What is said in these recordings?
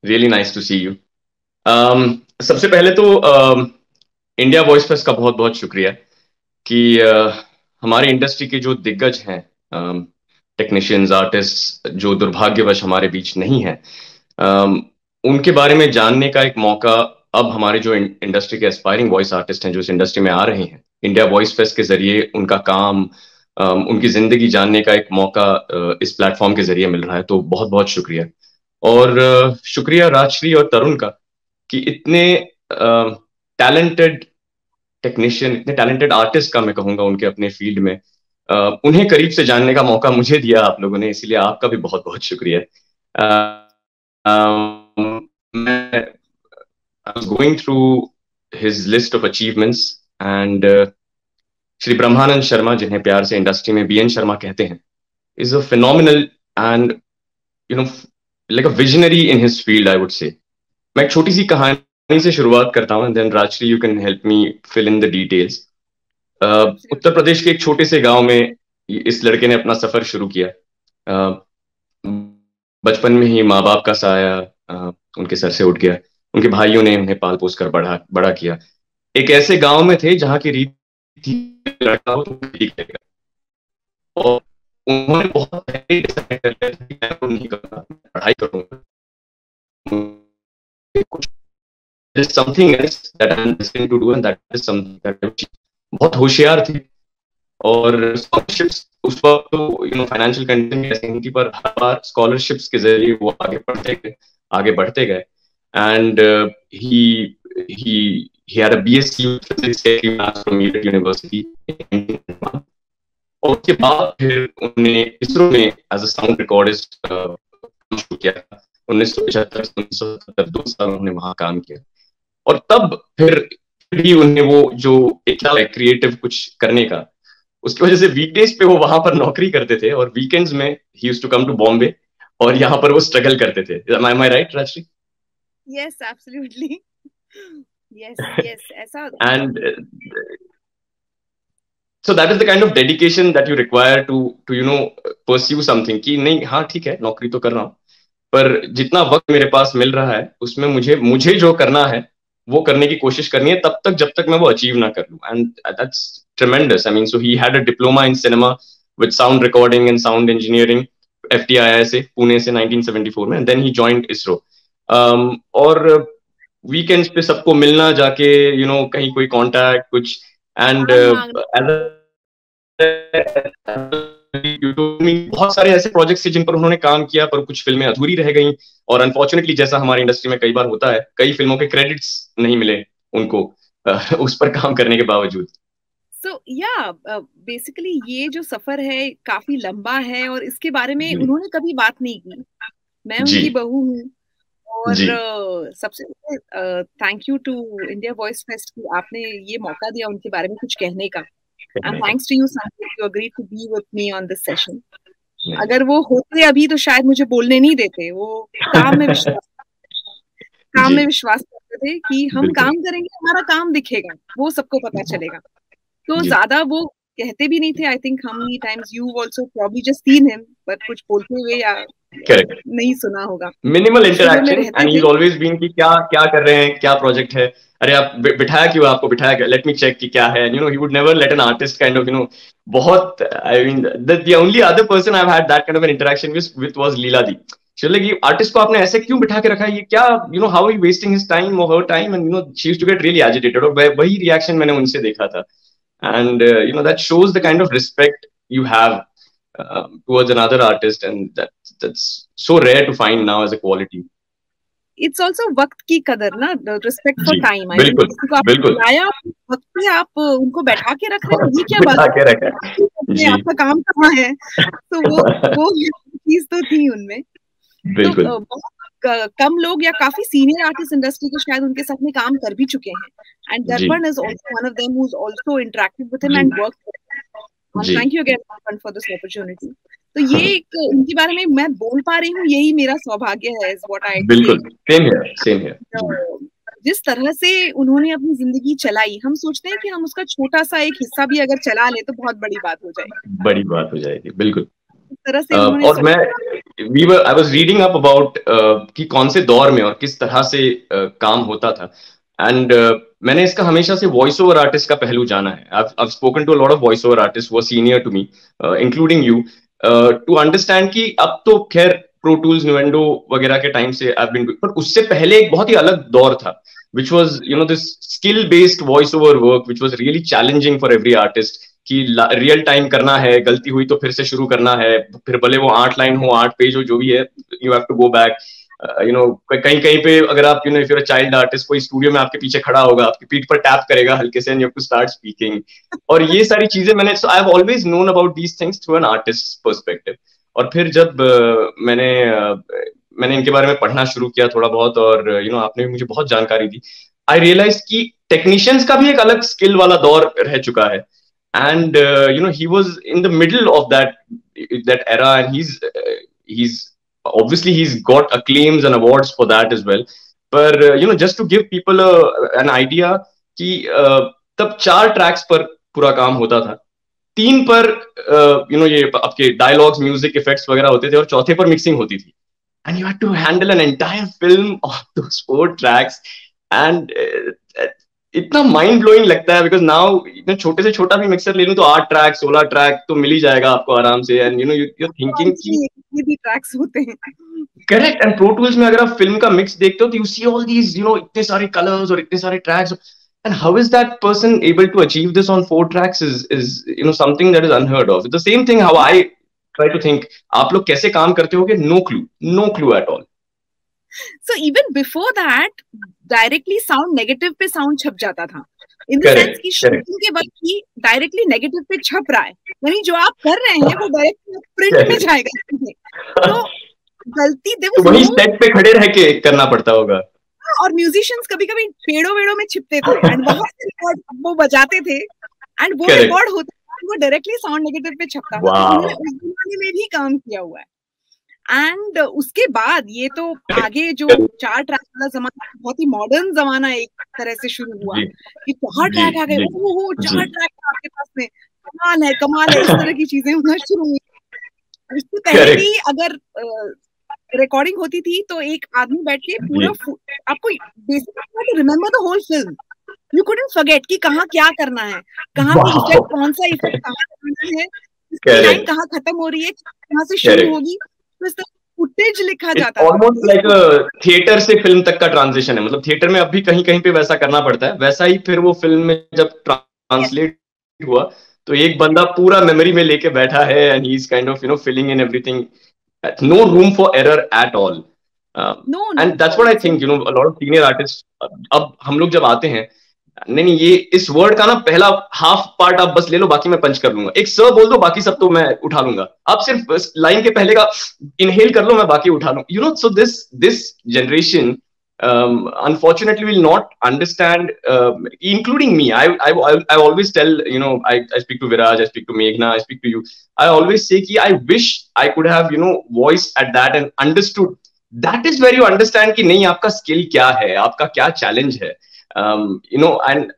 Really nice to see you. सबसे पहले तो इंडिया वॉइस फेस्ट का बहुत बहुत शुक्रिया कि हमारे इंडस्ट्री के जो दिग्गज हैं, टेक्नीशियंस, आर्टिस्ट जो दुर्भाग्यवश हमारे बीच नहीं है, um, उनके बारे में जानने का एक मौका अब हमारे जो इंडस्ट्री के एस्पायरिंग वॉइस आर्टिस्ट हैं जो इस इंडस्ट्री में आ रहे हैं, इंडिया वॉइस फेस्ट के जरिए उनका काम, उनकी जिंदगी जानने का एक मौका इस प्लेटफॉर्म के जरिए मिल रहा है। तो बहुत बहुत शुक्रिया। और शुक्रिया राजश्री और तरुण का कि इतने टैलेंटेड टेक्नीशियन, इतने टैलेंटेड आर्टिस्ट का मैं कहूंगा उनके अपने फील्ड में, उन्हें करीब से जानने का मौका मुझे दिया आप लोगों ने, इसीलिए आपका भी बहुत बहुत शुक्रिया। मैं I was going through his list of achievements and Shri ब्रह्मानंद शर्मा, जिन्हें प्यार से इंडस्ट्री में बीएन शर्मा कहते हैं, is a phenomenal and you know like a visionary in his field, I would say. मैं एक छोटी सी कहानी से शुरुआत करता हूँ, then Rajshri you can help me fill in the details. Uttar Pradesh के एक छोटे से गांव में इस लड़के ने अपना सफर शुरू किया। बचपन में ही माँ बाप का साया उनके सर से उठ गया। उनके भाइयों ने उन्हें पाल पोस कर बड़ा बड़ा किया। एक ऐसे गांव में थे जहां की रीत थी, लड़का हो तो ठीक रहेगा। और उन्होंने बहुत पहले डिसाइड कर लिया था कि मैं तो नहीं करूंगा, पढ़ाई करूंगा, कुछ something else that I am destined to do and that is something that. बहुत होशियार थे और स्कॉलरशिप्स उस वक्त तो फाइनेंशियल कंडीशन ऐसी नहीं थी, पर हर बार स्कॉलरशिप्स के जरिए वो आगे बढ़ते गए, आगे बढ़ते गए। And he had a BSc physics from Meerut University और उसके बाद फिर उन्होंने इसरो में एज अ साउंड रिकॉर्डिस्ट काम शुरू किया। 1975 2 साल उन्होंने वहां काम किया और तब फिर भी उन्हें वो जो एक क्रिएटिव कुछ करने का, उसकी वजह से वीकडेज पे वो वहां पर नौकरी करते थे और वीकेंड्स में he used to come to Bombay और यहाँ पर वो स्ट्रगल करते थे। Am I right, Rajश्री? Yes, absolutely. Yes, yes, ऐसा। And so that is the kind of dedication that you require to pursue something कि नहीं, हाँ ठीक है नौकरी तो कर रहा हूँ, पर जितना वक्त मेरे पास मिल रहा है उसमें मुझे मुझे जो करना है वो करने की कोशिश करनी है, तब तक जब तक मैं वो अचीव ना कर लूं। And that's tremendous. I mean, so he had a diploma in cinema with sound recording and sound engineering, FTII से, पुणे से 1974 में, and then he joined ISRO. और वीकेंड्स पे सबको मिलना जाके, कहीं कोई कांटेक्ट कुछ, एंड बहुत सारे ऐसे प्रोजेक्ट्स थे जिन पर उन्होंने काम किया, पर कुछ फिल्में अधूरी रह गईं। और अनफॉर्चुनेटली, जैसा हमारी इंडस्ट्री में कई बार होता है, कई फिल्मों के क्रेडिट्स नहीं मिले उनको उस पर काम करने के बावजूद। So yeah, बेसिकली ये जो सफर है काफी लंबा है और इसके बारे में उन्होंने कभी बात नहीं की। मैं उनकी बहू हूँ और सबसे thank you to India voice fest कि आपने ये मौका दिया उनके बारे में कुछ कहने का। And thanks to you Sandeep, you agreed to be with me on this session. अगर वो होते अभी तो शायद मुझे बोलने नहीं देते। वो काम में विश्वास करते थे कि हम काम करेंगे, हमारा काम दिखेगा, वो सबको पता चलेगा। तो ज्यादा वो कहते भी नहीं थे। I think how many times you also probably just seen him, but कुछ बोलते हुए या नहीं सुना होगा। Minimal interaction, and he always been कि क्या क्या कर रहे हैं, क्या प्रोजेक्ट है, अरे आप बिठाया क्यों, आपको बिठाया, लेट मी चेक कि क्या है। He would never let an artist kind of बहुत, I mean the only other person I have had that kind of an interaction with was Leela di. कि आर्टिस्ट को आपने ऐसे क्यों बिठा के रखा है, ये क्या, how are you wasting his time और her time, and she used to get really agitated. और वही रिएक्शन मैंने उनसे देखा था। And that shows the kind of respect you have towards another artist, and that's so rare to find now as a quality. It's also वक्त की कदर ना, respect for time। बिल्कुल बिल्कुल। वक्त पे आप उनको बैठा के रख रहे हैं, ये क्या बात के रखा है? आपका काम कहाँ है? तो वो चीज तो थी उनमें। बिल्कुल। तो बहुत कम लोग या काफी सीनियर आर्टिस्ट इंडस्ट्री के शायद उनके साथ में काम कर भी चुके हैं। एंड दर्पण is also one of them who is also interacted with him and worked. Thank you again दर्पण फॉर दिस अपॉर्चुनिटी। तो ये एक उनके बारे में मैं बोल पा रही हूँ, यही मेरा सौभाग्य है, इज व्हाट आई। बिल्कुल, सेम हियर। जिस तरह से उन्होंने अपनी जिंदगी चलाई, हम सोचते हैं कि हम उसका छोटा सा एक हिस्सा भी अगर चला ले तो बहुत बड़ी बात हो जाएगी। बड़ी बात हो जाएगी, बिल्कुल। तरह से उन्होंने और I was reading up about कि कौन से दौर में और किस तरह से काम होता था, एंड मैंने इसका हमेशा से वॉइस ओवर आर्टिस्ट का पहलू जाना है. I've spoken to a lot of voice over artists who are senior to me, including you, to understand कि अब तो खैर प्रो टूल्स न्यूएंडो वगैरह के टाइम से I've been, पर उससे पहले एक बहुत ही अलग दौर था, which was this skill based voice over work, which was really challenging for every artist. कि रियल टाइम करना है, गलती हुई तो फिर से शुरू करना है, फिर भले वो 8 लाइन हो, 8 पेज हो, जो भी है, you have to go back. कहीं कहीं पे अगर आप if you're a child artist, कोई स्टूडियो में आपके पीछे खड़ा होगा, आपकी पीठ पर टैप करेगा हल्के से, and you have to start speaking. और ये सारी चीजें मैंने, so I have always known about these things through an artist perspective. और फिर जब मैंने इनके बारे में पढ़ना शुरू किया थोड़ा बहुत, और आपने भी मुझे बहुत जानकारी दी, आई रियलाइज कि टेक्नीशियंस का भी एक अलग स्किल वाला दौर रह चुका है. And he was in the middle of that era, and he's obviously he's got acclaims and awards for that as well. But just to give people an idea कि तब 4 ट्रैक्स पर पूरा काम होता था, 3 पर ये आपके डायलॉग्स, म्यूजिक इफेक्ट्स वगैरह होते थे, और चौथे पर मिक्सिंग होती थी. And you had to handle an entire film of those 4 tracks, and इतना माइंड ब्लोइंग लगता है, बिकॉज नाउ इतने छोटे से छोटा भी मिक्सर ले लूं तो 8 ट्रैक 16 ट्रैक तो मिल ही जाएगा आपको आराम से. एंड you're thinking कि ये भी ट्रैक्स होते हैं. करेक्ट. एंड प्रो टूल्स में अगर आप फिल्म का मिक्स देखते हो तो यू सी ऑल दीज इतने सारे कलर्स और इतने सारे tracks, and how is that person able to achieve this on 4 tracks is something that is unheard of. The same thing how I try to think, आप लोग कैसे काम करते होगे, no clue at all. So even before that, directly sound negative पे sound छप जाता था. In the sense कि शूटिंग के वक्त ही डायरेक्टली नेगेटिव पे छप रहा है, यानी जो आप कर रहे हैं वो डायरेक्टली प्रिंट में जाएगा. तो गलती देखो, वही सेट पे खड़े रह के करना पड़ता होगा. और म्यूजिशियंस कभी-कभी पेड़ों में छिपते थे, एंड वहां से रिकॉर्ड वो बजाते थे, एंड वो रिकॉर्ड होता था, वो डायरेक्टली साउंड नेगेटिव पे छपता था. उन्होंने उस जमाने में भी काम किया हुआ है. एंड उसके बाद ये तो आगे जो 4 ट्रैक वाला जमाना, बहुत ही मॉडर्न जमाना एक तरह से शुरू हुआ कि 4 ट्रैक आ गए, ओहो 4 ट्रैक आपके पास में, कमाल है, इस तरह की चीजें होना शुरू हुई. इससे पहले भी अगर रिकॉर्डिंग होती थी तो एक आदमी बैठ के पूरा आपको basically remember the whole film. You couldn't forget कि कहाँ क्या करना है, कहाँ पे इफेक्ट, कौन सा इफेक्ट कहाँ करना है, लाइन कहाँ खत्म हो रही है, कहाँ से शुरू होगी, फुटेज लिखा जाता है. ऑलमोस्ट लाइक थिएटर से फिल्म तक का ट्रांजिशन है. मतलब थिएटर में अब भी कहीं कहीं पे वैसा करना पड़ता है, वैसा ही फिर वो फिल्म में जब ट्रांसलेट हुआ तो एक बंदा पूरा मेमोरी में लेके बैठा है, and he is kind of filling in everything, no room for error at all. And that's what I think a lot of senior artists, अब हम लोग जब आते हैं, नहीं ये इस वर्ड का ना पहला हाफ पार्ट आप बस ले लो, बाकी मैं पंच कर लूंगा. एक सर बोल दो, बाकी सब तो मैं उठा लूंगा. आप सिर्फ लाइन के पहले का इनहेल कर लो, मैं बाकी उठा लूंगा. So this generation unfortunately will not understand, including me. I always tell, I speak to Viraj, I speak to Meghna, I speak to you. I always say कि I wish I could have voiced at that and understood. That is where you understand कि नहीं आपका skill क्या है, आपका क्या challenge है. and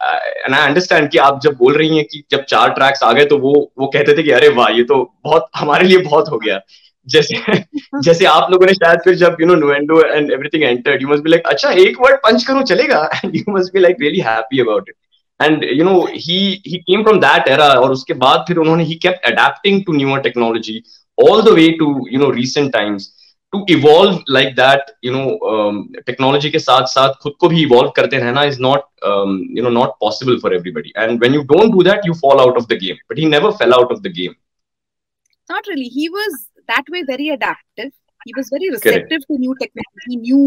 I understand कि आप जब बोल रही हैं कि जब 4 ट्रैक्स आ गए तो वो कहते थे कि अरे वाह, ये तो बहुत हमारे लिए बहुत हो गया. जैसे आप लोगों ने शायद फिर जब Nuendo and everything entered, you must be like अच्छा एक वर्ड पंच करूं चलेगा, and you must be like really happy about it. And he came from that era, और उसके बाद फिर उन्होंने he kept adapting to newer technology all the way to recent times. To evolve like that, technology के साथ साथ खुद को भी evolve करते रहना is not possible for everybody. And when you don't do that, you fall out of the game. But he never fell out of the game. Not really. He was that way very adaptive. He was very receptive to new technology. He knew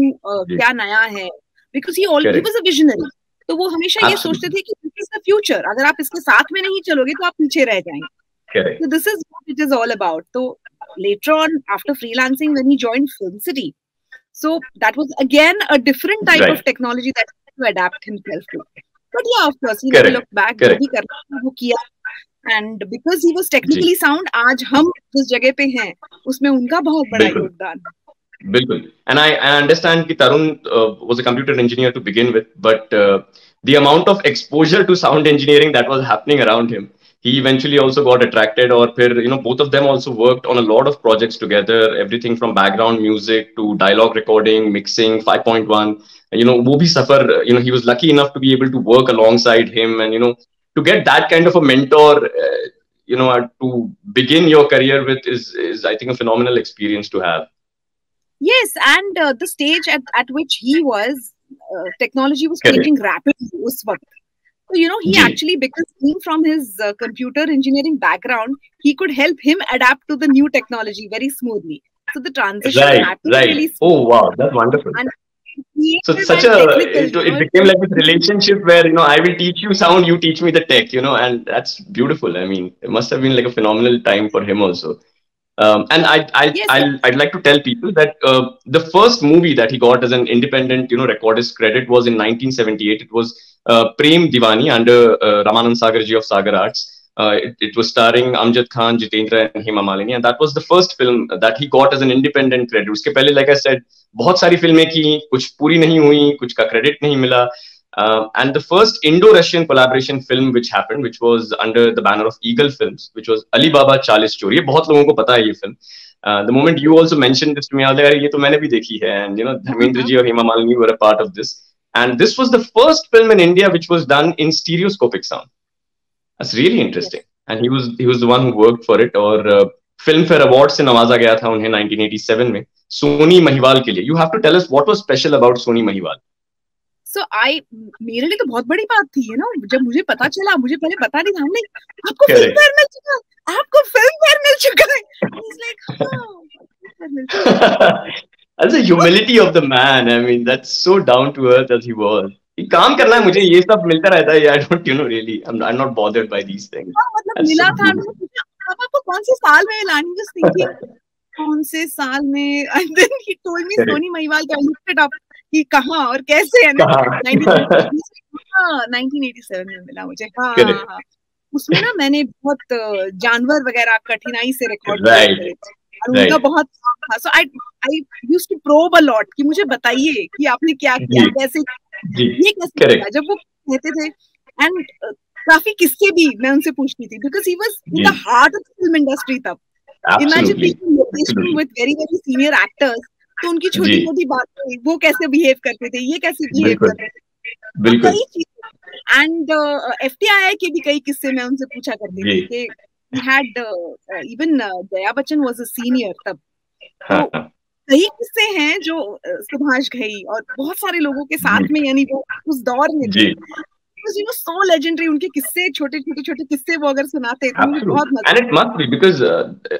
क्या नया है, because he was a visionary. तो वो हमेशा ये सोचते थे कि this is the future. अगर आप इसके साथ में नहीं चलोगे तो आप पीछे रह जाएंगे. So this is what it is all about. तो later on, after freelancing, when he joined Film City, so that was again a different type of technology that he had to adapt himself to. But yeah, of course, he never looked back. जो भी करना वो किया. And because he was technically sound, आज हम जिस जगह पे हैं, उसमें उनका बहुत बड़ा योगदान है. बिल्कुल. And I understand कि Tarun was a computer engineer to begin with, but the amount of exposure to sound engineering that was happening around him, he eventually also got attracted, or फिर both of them also worked on a lot of projects together, everything from background music to dialogue recording, mixing, 5.1. वो भी सफर, he was lucky enough to be able to work alongside him, and to get that kind of a mentor, to begin your career with is I think a phenomenal experience to have. Yes, and the stage at which he was, technology was changing rapidly उस वक्त. So, he actually, because being from his computer engineering background, he could help him adapt to the new technology very smoothly. So the transition happened really smoothly. Oh wow, that's wonderful. And so such a it became like this relationship where I will teach you sound, you teach me the tech, and that's beautiful. I mean, it must have been like a phenomenal time for him also. And I'd like to tell people that the first movie that he got as an independent recordist credit was in 1978. It was Prem Diwani under Ramanand Sagar ji of Sagar Arts. It was starring Amjad Khan, Jitendra, and Hema Malini, and that was the first film that he got as an independent credit. उसके पहले, like I said, बहुत सारी फिल्में की, कुछ पूरी नहीं हुई, कुछ का credit नहीं मिला. And the first Indo-Russian collaboration film which happened, which was under the banner of Eagle Films, which was Ali Baba 40 Chori. ये बहुत लोगों को पता है ये film. The moment you also mentioned this to me, I was like, ये तो मैंने भी देखी है. And Dharmendra ji और Hema Malini were a part of this. And this was the first film in India which was done in stereoscopic sound. That's really interesting. And he was the one who worked for it. और Filmfare Awards से नवाजा गया था उन्हें 1987 में सोनी महिवाल के लिए. You have to tell us what was special about Soni Mahiwal. So मेरे लिए तो बहुत बड़ी बात थी, जब मुझे पता चला, मुझे पहले पता नहीं था. हमने आपको फिल्मफेयर मिल चुका, आपको फिल्मफेयर मिल चुका है. He's like, That's the humility of the man. I mean, that's so down to earth as he was. काम करना है मुझे, ये सब मिलता रहता है. I don't, really, I'm not bothered by these things. मतलब मिला था, आपको कौन से साल में लानी, just thinking कौन से साल में, and then he told me Soni Mahiwal का. I looked it up कि कहाँ और कैसे है ना. 1987 में मिला मुझे. हाँ. उसमें ना मैंने बहुत जानवर वगैरह कठिनाई से रिकॉर्ड किए थे. उनका बहुत था. So I used to probe a lot कि मुझे बताइए कि आपने क्या किया, कैसे ये कैसे किया. जब वो कहते थे, and काफी किस्से भी मैं उनसे पूछती थी, because he was in the heart of the film industry तब. Imagine being location with very very senior actors. तो उनकी छोटी छोटी बातें, वो कैसे बिहेव करते थे, ये कैसे बिहेव करते थे, कई चीजें. एंड FTII के भी कई किस्से मैं उनसे पूछा करती थी कि had even Daya Bachchan was a senior तब. तो कई किस्से हैं जो सुभाष घई और बहुत सारे लोगों के साथ में, यानी वो उस दौर में थे. So legendary, उनके किस्से, छोटे किस्से वो अगर सुनाते तो मुझे बहुत मजा. And it must be because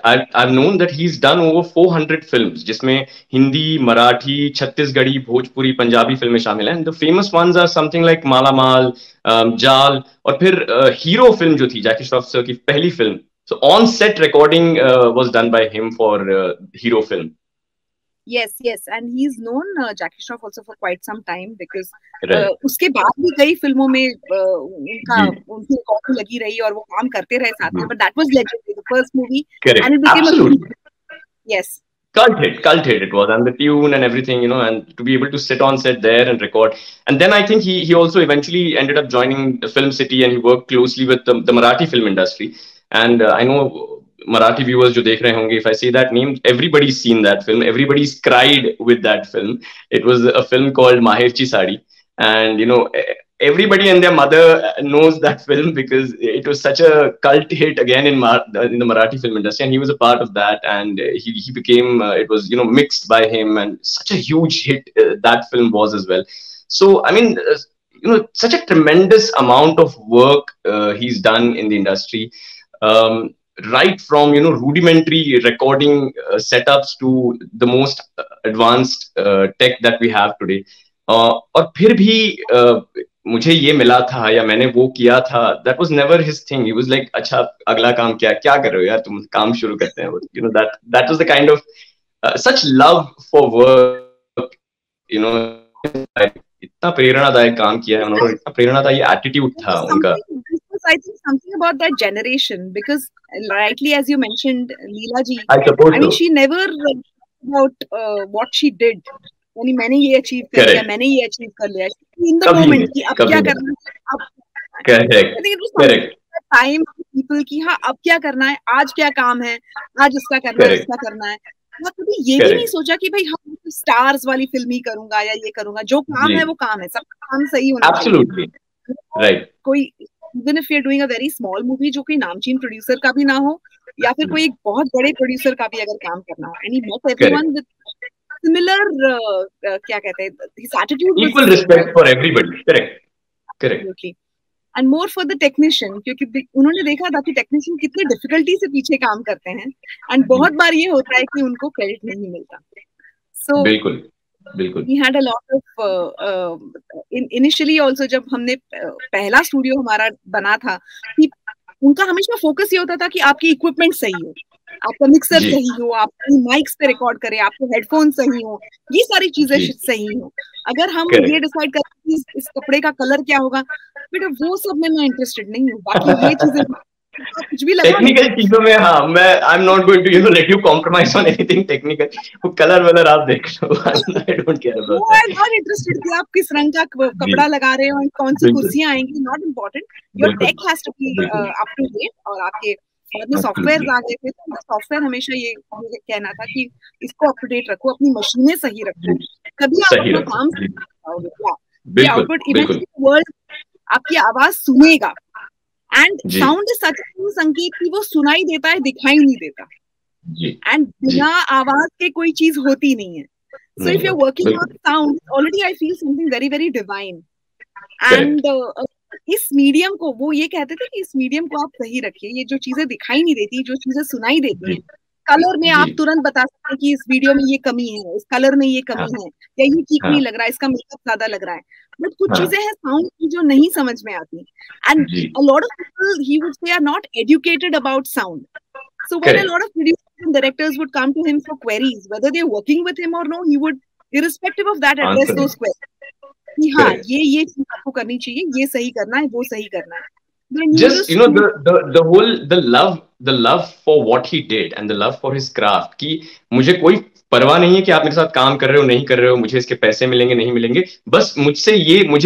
I've known that he's done over 400 films, जिसमें हिंदी, मराठी, छत्तीसगढ़ी, भोजपुरी, पंजाबी फिल्में शामिल हैं. And the famous ones are something like माला माल, जाल, और फिर हीरो फिल्म जो थी जैकी श्रॉफ सर की पहली film. So on set recording was done by him for hero film. Yes, and he's known Jackie Shroff also for quite some time because उसके बाद भी कई फिल्मों में उनकी रिकॉर्डिंग लगी रही और वो काम करते रहे साथ में. But that was legendary, the first movie. Correct. And it became absolutely. Yes. Cult hit it was, and the tune and everything, and to be able to sit on set there and record. And then I think he also eventually ended up joining Film City, and he worked closely with the Marathi film industry. And I know Marathi viewers jo dekh rahe honge, if I say that name, everybody's seen that film, everybody's cried with that film. It was a film called Maherchi Sari, and everybody and their mother knows that film because it was such a cult hit again in the Marathi film industry, and he was a part of that, and he became it was mixed by him, and such a huge hit that film was as well. So I mean, such a tremendous amount of work he's done in the industry. Right from rudimentary recording setups to the most advanced tech that we have today. और फिर भी मुझे ये मिला था या मैंने वो किया था, that was never his thing. He was like, अच्छा अगला काम क्या कर रहे हो यार, तुम काम शुरू करते हैं. That was the kind of such love for work. इतना प्रेरणादायक काम किया है उन्होंने, इतना प्रेरणादायक एटीट्यूड था उनका. I think something about that generation, because rightly as you mentioned, Leela ji, I mean she never about what she did. यानी मैंने ये अचीव कर लिया, मैंने ये अचीव कर लिया. In the moment कि अब क्या करना है, अब. Correct. Time पीपल की हाँ अब क्या करना है, आज क्या काम है, आज इसका करना है, इसका करना है। मैं कभी ये भी नहीं सोचा कि भाई हाँ स्टार्स वाली फिल्म ही करूंगा या ये करूंगा। जो काम है वो काम है, सबका काम सही होना चाहिए। राइट। कोई even if you are doing a very small movie, जो कोई नामचीन प्रोड्यूसर का भी ना हो या फिर कोई एक बहुत बड़े प्रोड्यूसर का भी अगर काम करना हो, and he met everyone with similar क्या कहते हैं, his attitude was equal respect for everybody. Correct correct. And more for the technician, क्योंकि उन्होंने देखा था कि टेक्नीशियन कितने डिफिकल्टी से पीछे काम करते हैं, एंड बहुत बार ये होता है कि उनको क्रेडिट नहीं मिलता। सो बिल्कुल बिल्कुल। We had a lot of initially also जब हमने पहला स्टूडियो हमारा बना था, कि उनका हमेशा फोकस ये होता था कि आपकी इक्विपमेंट सही हो, आपका मिक्सर सही हो, आप माइक्स पे रिकॉर्ड करें, आपके हेडफोन सही हो, ये सारी चीजें सही हो। अगर हम ये डिसाइड करें कि इस कपड़े का कलर क्या होगा, बेटा वो सब में मैं इंटरेस्टेड नहीं हूँ। बाकी ये चीजें कुछ भी लगा टेक्निकल चीजों में हाँ मैं I am not going to let you compromise on anything technical. वो कलर वलर आप देख लो, I don't care about that. I am not interested कि आप किस रंग का कपड़ा लगा रहे हो और कौन सी कुर्सियां आएंगी, not important. Your tech has to be up to date. और आपके बाद में सॉफ्टवेयर आ गए थे, तो सॉफ्टवेयर हमेशा ये मुझे कहना था कि इसको अप टू डेट रखो, अपनी मशीनें सही रखो, तभी आप अपना काम सही कर पाओगे। आउटपुट इवेंचुअली वर्ल्ड आपकी आवाज सुनेगा। एंड साउंड इज सच संकेत कि वो सुनाई देता है, दिखाई नहीं देता। एंड बिना आवाज के कोई चीज होती नहीं है। So if you are working on sound, already I feel something very very divine. And इस मीडियम को, वो ये कहते थे कि इस मीडियम को आप सही रखिए, ये जो चीजें दिखाई नहीं देती, जो चीजें सुनाई देती है, कलर में आप तुरंत बता सकते हैं कि इस वीडियो में ये कमी है, इस कलर में ये कमी है, या ये ठीक नहीं लग रहा है, इसका मेकअप ज्यादा लग रहा है। बट कुछ चीजें हैं साउंड की जो नहीं समझ में आती, and a lot of people he would say are not educated about sound. So when a lot of producers and directors would come to him for queries, whether they're working with him or no, he would, irrespective of that, address those queries. कि हाँ ये चीज आपको करनी चाहिए, ये सही करना है, वो सही करना है। Just the love for what he did and the love for his craft, कि मुझे कोई परवाह नहीं है कि आप मेरे साथ काम कर रहे हो नहीं कर रहे हो, मुझे इसके पैसे मिलेंगे नहीं मिलेंगे, बस मुझे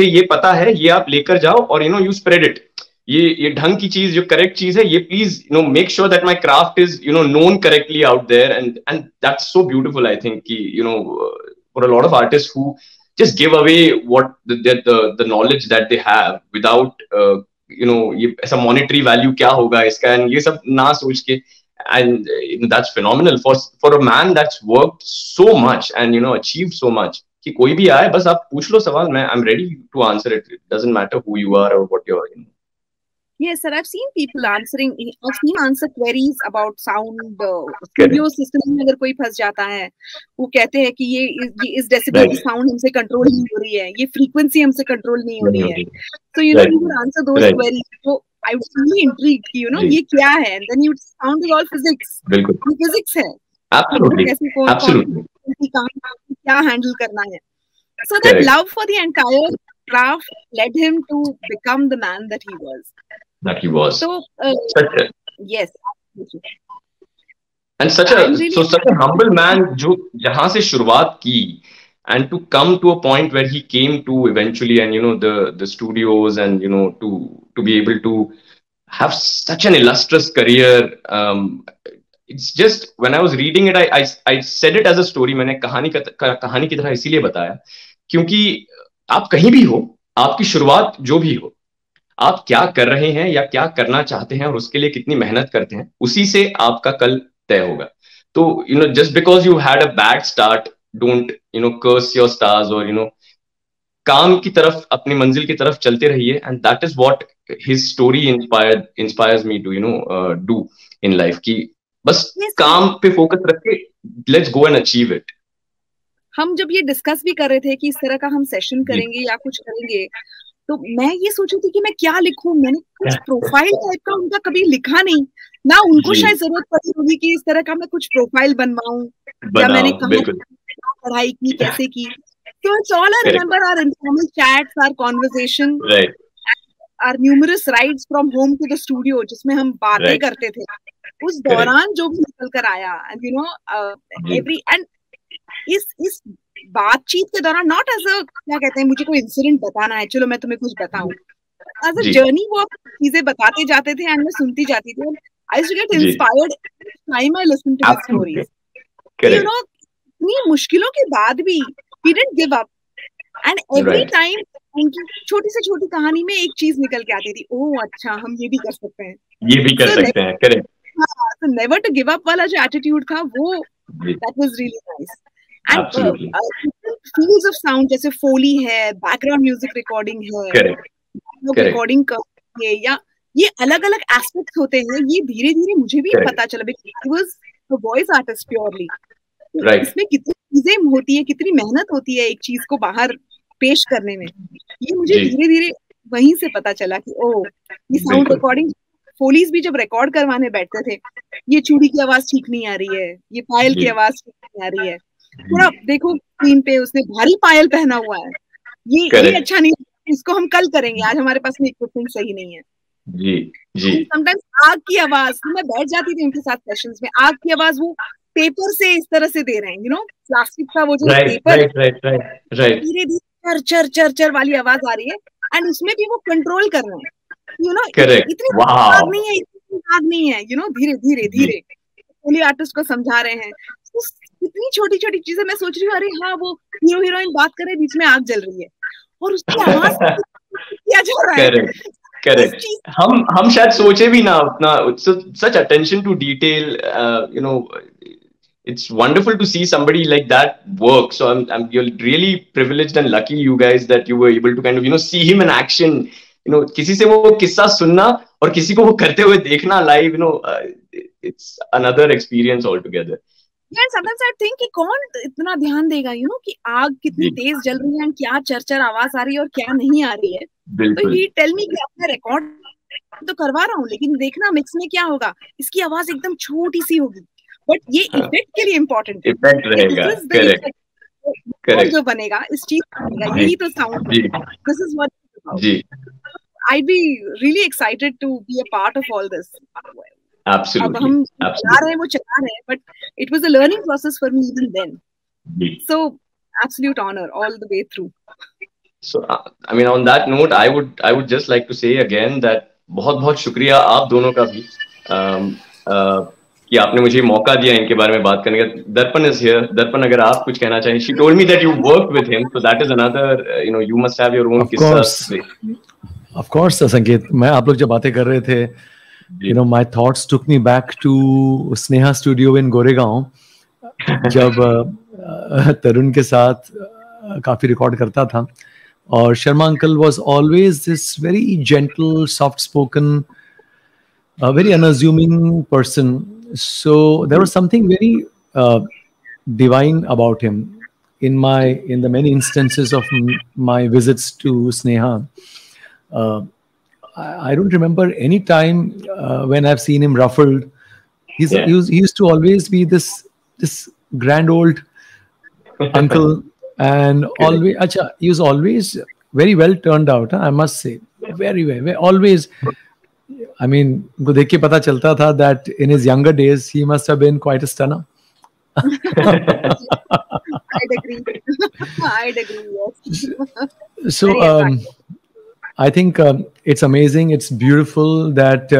ये पता है, ये आप लेकर जाओ और यू स्प्रेड इट। ये ढंग की चीज, जो करेक्ट चीज है, ये please make sure that my craft is known correctly out there, and that's so beautiful. I think कि for a lot of artist who just give away what the knowledge that they have without ये ऐसा monetary value क्या होगा इसका, and ये सब ना सोच के, and that's phenomenal for a man that's worked so much and achieved so much, कि कोई भी आए बस आप पूछ लो सवाल, मैं I'm ready to answer it. It doesn't matter who you are or what you're Yes, sir. I've seen people answer queries about sound. Studio system में अगर कोई फंस जाता है, वो कहते हैं कि ये इस डेसिबल की साउंड हमसे कंट्रोल नहीं हो रही है, ये फ्रीक्वेंसी हमसे कंट्रोल नहीं हो रही है। So you would answer those queries. So I was really intrigued कि ये क्या है, and then you sound is all physics. बिल्कुल physics है। Absolutely. Absolutely. क्या handle करना है। So that love for the entire craft led him to become the man that he was. So yes, and such a humble man, जो जहां से शुरुआत की, and to come to a point where he came to eventually, and the studios, and to be able to have such an illustrious career. It's just, when I was reading it, I said it as a story. मैंने कहानी की तरह इसीलिए बताया क्योंकि आप कहीं भी हो, आपकी शुरुआत जो भी हो, आप क्या कर रहे हैं या क्या करना चाहते हैं और उसके लिए कितनी मेहनत करते हैं, उसी से आपका कल तय होगा। तो just because you had a bad start, don't curse your stars, और काम की तरफ, अपनी मंजिल की तरफ चलते रहिए, and that is what his story inspires me to do in life, कि बस काम पे फोकस रख के let's go and achieve it. हम जब ये डिस्कस भी कर रहे थे कि इस तरह का हम सेशन करेंगे या कुछ करेंगे, तो मैं ये सोच रही थी कि मैं क्या लिखूं। मैंने कुछ प्रोफाइल टाइप का उनका कभी लिखा नहीं ना, उनको शायद जरूरत पड़ी होगी कि इस तरह का मैं कुछ प्रोफाइल बनवाऊं, या मैंने कहा पढ़ाई की, कैसे की। So it's all I remember, our informal chats, our conversation, our numerous rides from home to the studio, जिसमें हम बातें करते थे। उस दौरान जो भी निकल कर आया, and every and इस बातचीत के दौरान, नॉट एज अ क्या कहते हैं, मुझे कोई इंसिडेंट बताना है, चलो मैं तुम्हें कुछ बताऊं, एज अ जर्नी वो चीजें बताते जाते थे एंड मैं सुनती जाती थी। I used to get inspired time I listen to his stories. You know, इतनी मुश्किलों के बाद भी he didn't give up and every time उनकी छोटी से छोटी कहानी में एक चीज निकल के आती थी, ओह अच्छा हम ये भी कर सकते हैं, ये भी कर सकते हैं, करेक्ट। हाँ, तो नेवर टू गिव अप वाला जो एटीट्यूड था वो that was really nice. And fields of sound जैसे फोली है, बैकग्राउंड म्यूजिक रिकॉर्डिंग है, लोग रिकॉर्डिंग करते हैं, या ये अलग अलग एस्पेक्ट्स होते हैं, ये धीरे धीरे मुझे भी पता चला because I was a voice artist purely. इसमें कितनी चीजें होती है, कितनी मेहनत होती है एक चीज को बाहर पेश करने में, ये मुझे धीरे धीरे वहीं से पता चला कि ओ ये साउंड रिकॉर्डिंग फोलीज भी जब रिकॉर्ड करवाने बैठते थे, ये चूड़ी की आवाज ठीक नहीं आ रही है, ये पायल की आवाज ठीक नहीं आ रही है, थोड़ा देखो स्क्रीन पे उसने भारी पायल पहना हुआ है, ये अच्छा नहीं, इसको हम कल करेंगे, आज हमारे पास में इक्विपमेंट सही नहीं है। जी। समटाइम्स आग की आवाज, मैं बैठ जाती थी उनके साथ सेशंस में, आग की आवाज वो पेपर से इस तरह से दे रहे हैं, यू नो प्लास्टिक का वो जो पेपर, धीरे धीरे चर चर चर वाली आवाज आ रही है एंड उसमें भी वो कंट्रोल कर रहे हैं, यू नो इतनी आग नहीं है, इतनी आग नहीं है, यू नो धीरे धीरे धीरे फोली आर्टिस्ट को समझा रहे हैं। इतनी छोटी छोटी चीजें मैं सोच रही हूँ, अरे हाँ वो हीरो हीरोइन बात कर रहे हैं, बीच में आग जल रही है और उसकी आवाज किया जा रहा है। करेक्ट। हम शायद सोचे भी ना उतना, such attention to detail, you know, it's wonderful to see somebody like that work. So you're really privileged and lucky, you guys, that you were able to kind of, you know, see him in action. You know, किसी से वो किस्सा सुनना और किसी को वो करते हुए देखना live, you know, it's another experience altogether. Yeah, sometimes I think कि कौन इतना ध्यान देगा, you know, कि आग कितनी तेज जल रही है, क्या चरचर आवाज आ रही है और क्या नहीं आ रही है। तो he tell me कि अपना रिकॉर्ड तो करवा रहा हूँ, लेकिन देखना मिक्स में क्या होगा, इसकी आवाज एकदम छोटी सी होगी, बट ये इफेक्ट के लिए इम्पोर्टेंट है, इफेक्ट रहेगा, करेक्ट, जो बनेगा इस चीज बनेगा, यही तो साउंड, दिस इज व्हाट जी। I'd be really excited to be a part of all this. Absolutely. अब हम चला रहे हैं, वो चला रहे हैं, but it was a learning process for me even then. So absolute honor all the way through. So I mean, on that note, I would just like to say again that बहुत शुक्रिया आप दोनों का भी कि आपने मुझे मौका दिया इनके बारे में बात करने का। दर्पण is here. दर्पण, अगर आप कुछ कहना चाहें। She told me that you worked with him, so that is another, you know, you must have your own किस्सा। Of course, संकेत, मैं आप लोग जब बातें कर रहे थे, you know, my thoughts took me back to Sneha Studio in Goregaon, जब तरुण के साथ काफी रिकॉर्ड करता था, और Sharma uncle was always this very gentle, soft-spoken, a very unassuming person. So there was something very divine about him in the many instances of my visits to Sneha. I don't remember any time when I've seen him ruffled. He used to always be this grand old uncle, and he was always very well turned out. I must say, very always. I mean, उनको देख के पता चलता था that in his younger days he must have been quite a stunner. I'd agree. Yes. So I think it's amazing. It's beautiful that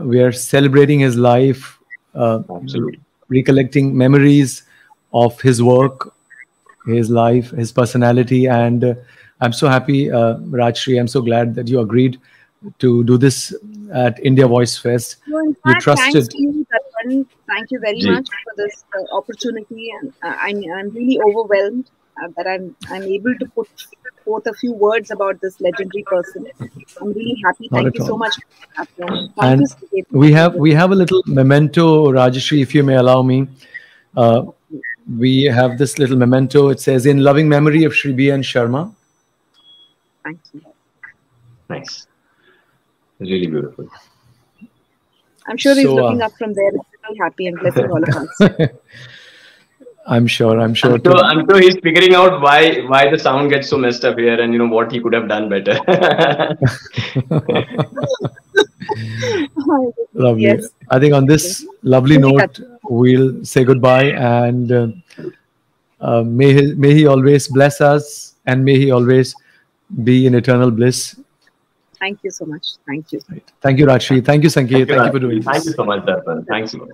we are celebrating his life, recollecting memories of his work, his life, his personality, and I'm so happy, Rajshri. I'm so glad that you agreed to do this at India Voice Fest. No, in fact, you trusted. Thanks to you, Darpan. Thank you very much for this opportunity, and I'm really overwhelmed that I'm able to put forth a few words about this legendary person. I'm really happy. Thank you so much. And we have a little memento, Rajashri, if you may allow me. We have this little memento. It says, "In loving memory of Shri B. N. Sharma." Thank you. Nice. Really beautiful. I'm sure he's looking up from there, really happy and blessing all of us. I'm sure. I'm sure he's figuring out why the sound gets so messed up here, and you know what he could have done better. Lovely. Yes. I think on this lovely note, we'll say goodbye, and may he always bless us, and may he always be in eternal bliss. Thank you so much. Thank you. Thank you, Rajshri. Thank you, Sanket. Thank you for doing this. Thank you so much, Darpan. Thanks a lot.